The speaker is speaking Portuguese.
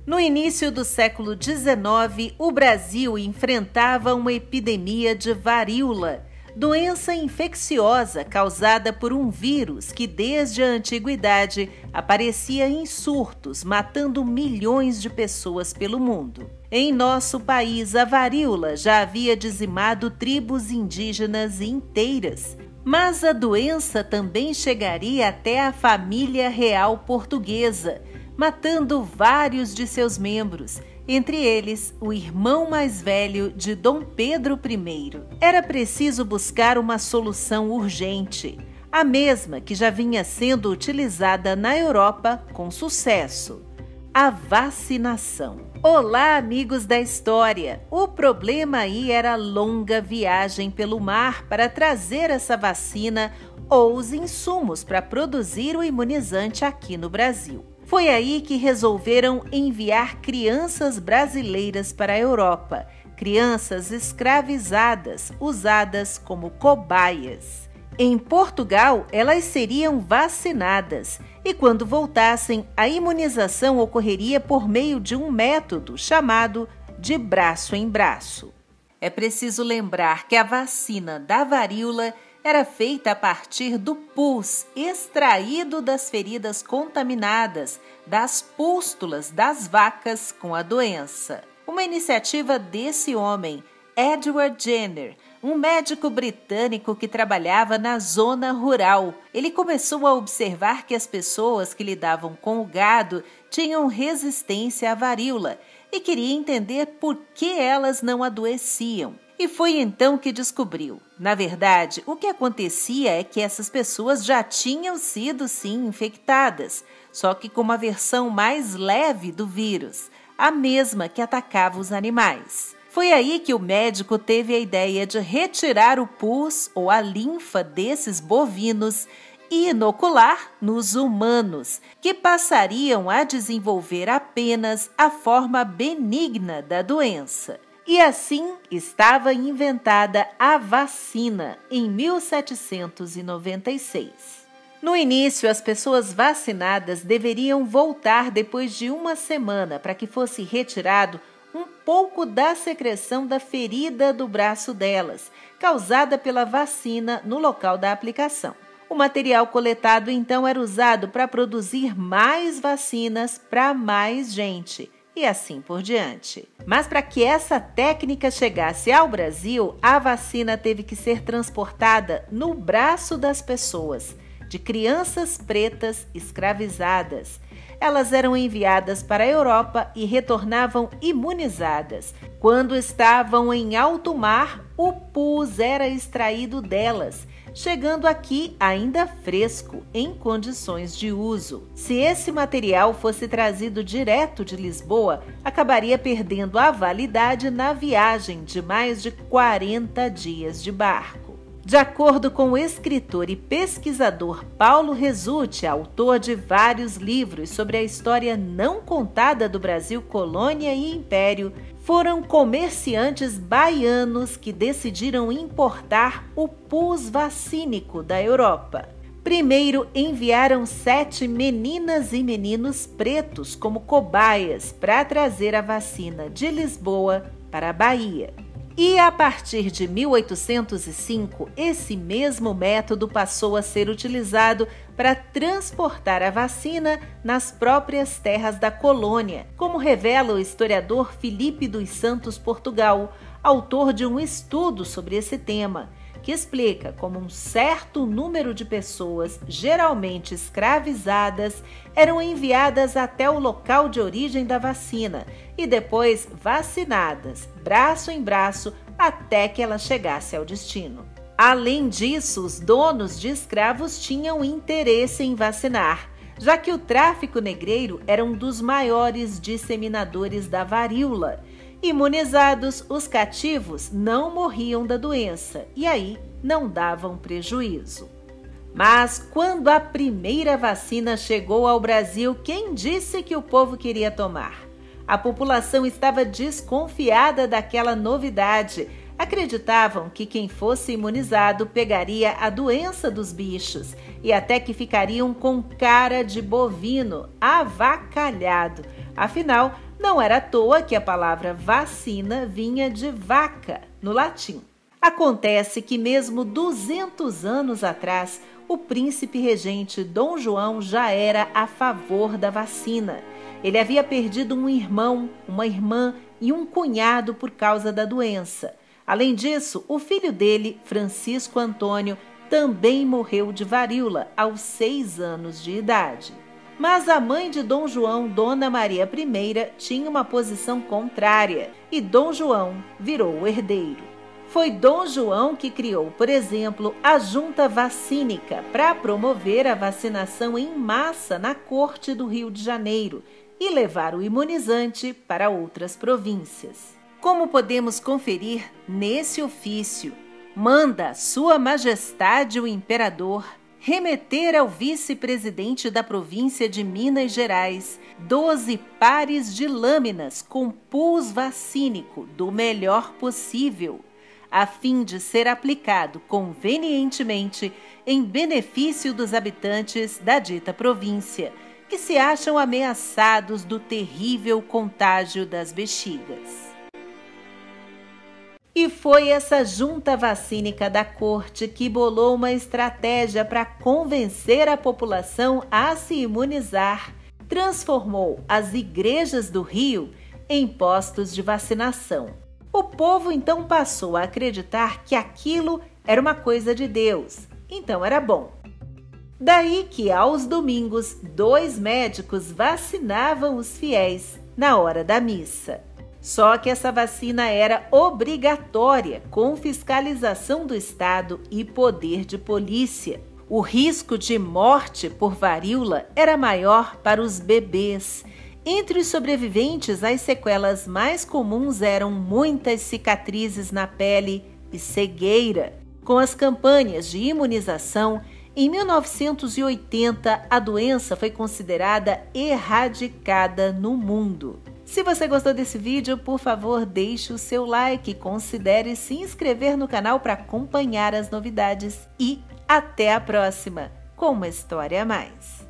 No início do século XIX, o Brasil enfrentava uma epidemia de varíola, doença infecciosa causada por um vírus que desde a antiguidade aparecia em surtos, matando milhões de pessoas pelo mundo. Em nosso país, a varíola já havia dizimado tribos indígenas inteiras, mas a doença também chegaria até a família real portuguesa, matando vários de seus membros, entre eles o irmão mais velho de Dom Pedro I. Era preciso buscar uma solução urgente, a mesma que já vinha sendo utilizada na Europa com sucesso: a vacinação. Olá, amigos da história! O problema aí era a longa viagem pelo mar para trazer essa vacina ou os insumos para produzir o imunizante aqui no Brasil. Foi aí que resolveram enviar crianças brasileiras para a Europa, crianças escravizadas, usadas como cobaias. Em Portugal, elas seriam vacinadas e, quando voltassem, a imunização ocorreria por meio de um método chamado de braço em braço. É preciso lembrar que a vacina da varíola era feita a partir do pus extraído das feridas contaminadas das pústulas das vacas com a doença. Uma iniciativa desse homem, Edward Jenner, um médico britânico que trabalhava na zona rural. Ele começou a observar que as pessoas que lidavam com o gado tinham resistência à varíola e queria entender por que elas não adoeciam. E foi então que descobriu. Na verdade, o que acontecia é que essas pessoas já tinham sido, sim, infectadas, só que com uma versão mais leve do vírus, a mesma que atacava os animais. Foi aí que o médico teve a ideia de retirar o pus ou a linfa desses bovinos e inocular nos humanos, que passariam a desenvolver apenas a forma benigna da doença. E assim estava inventada a vacina em 1796. No início, as pessoas vacinadas deveriam voltar depois de uma semana para que fosse retirado um pouco da secreção da ferida do braço delas, causada pela vacina no local da aplicação. O material coletado então era usado para produzir mais vacinas para mais gente, e assim por diante. Mas para que essa técnica chegasse ao Brasil, a vacina teve que ser transportada no braço das pessoas, de crianças pretas escravizadas. Elas eram enviadas para a Europa e retornavam imunizadas. Quando estavam em alto mar, o pus era extraído delas, chegando aqui ainda fresco, em condições de uso. Se esse material fosse trazido direto de Lisboa, acabaria perdendo a validade na viagem de mais de 40 dias de barco. De acordo com o escritor e pesquisador Paulo Resutti, autor de vários livros sobre a história não contada do Brasil, colônia e império, foram comerciantes baianos que decidiram importar o pus vacínico da Europa. Primeiro enviaram 7 meninas e meninos pretos como cobaias para trazer a vacina de Lisboa para a Bahia. E a partir de 1805, esse mesmo método passou a ser utilizado para transportar a vacina nas próprias terras da colônia, como revela o historiador Filipe dos Santos Portugal, autor de um estudo sobre esse tema, que explica como um certo número de pessoas, geralmente escravizadas, eram enviadas até o local de origem da vacina e depois vacinadas, braço em braço, até que ela chegasse ao destino. Além disso, os donos de escravos tinham interesse em vacinar, já que o tráfico negreiro era um dos maiores disseminadores da varíola. Imunizados, os cativos não morriam da doença e aí não davam prejuízo. Mas quando a primeira vacina chegou ao Brasil, quem disse que o povo queria tomar? A população estava desconfiada daquela novidade. Acreditavam que quem fosse imunizado pegaria a doença dos bichos e até que ficariam com cara de bovino, avacalhado. Afinal, não era à toa que a palavra vacina vinha de vaca, no latim. Acontece que mesmo 200 anos atrás, o príncipe regente Dom João já era a favor da vacina. Ele havia perdido um irmão, uma irmã e um cunhado por causa da doença. Além disso, o filho dele, Francisco Antônio, também morreu de varíola aos 6 anos de idade. Mas a mãe de Dom João, Dona Maria I, tinha uma posição contrária e Dom João virou o herdeiro. Foi Dom João que criou, por exemplo, a Junta Vacínica para promover a vacinação em massa na corte do Rio de Janeiro e levar o imunizante para outras províncias. Como podemos conferir nesse ofício, manda Sua Majestade o Imperador remeter ao vice-presidente da província de Minas Gerais 12 pares de lâminas com pus vacínico do melhor possível, a fim de ser aplicado convenientemente em benefício dos habitantes da dita província, que se acham ameaçados do terrível contágio das bexigas. E foi essa junta vacínica da corte que bolou uma estratégia para convencer a população a se imunizar, transformou as igrejas do Rio em postos de vacinação. O povo então passou a acreditar que aquilo era uma coisa de Deus, então era bom. Daí que aos domingos 2 médicos vacinavam os fiéis na hora da missa. Só que essa vacina era obrigatória, com fiscalização do Estado e poder de polícia. O risco de morte por varíola era maior para os bebês. Entre os sobreviventes, as sequelas mais comuns eram muitas cicatrizes na pele e cegueira. Com as campanhas de imunização, em 1980, a doença foi considerada erradicada no mundo. Se você gostou desse vídeo, por favor, deixe o seu like e considere se inscrever no canal para acompanhar as novidades. E até a próxima, com uma história a mais.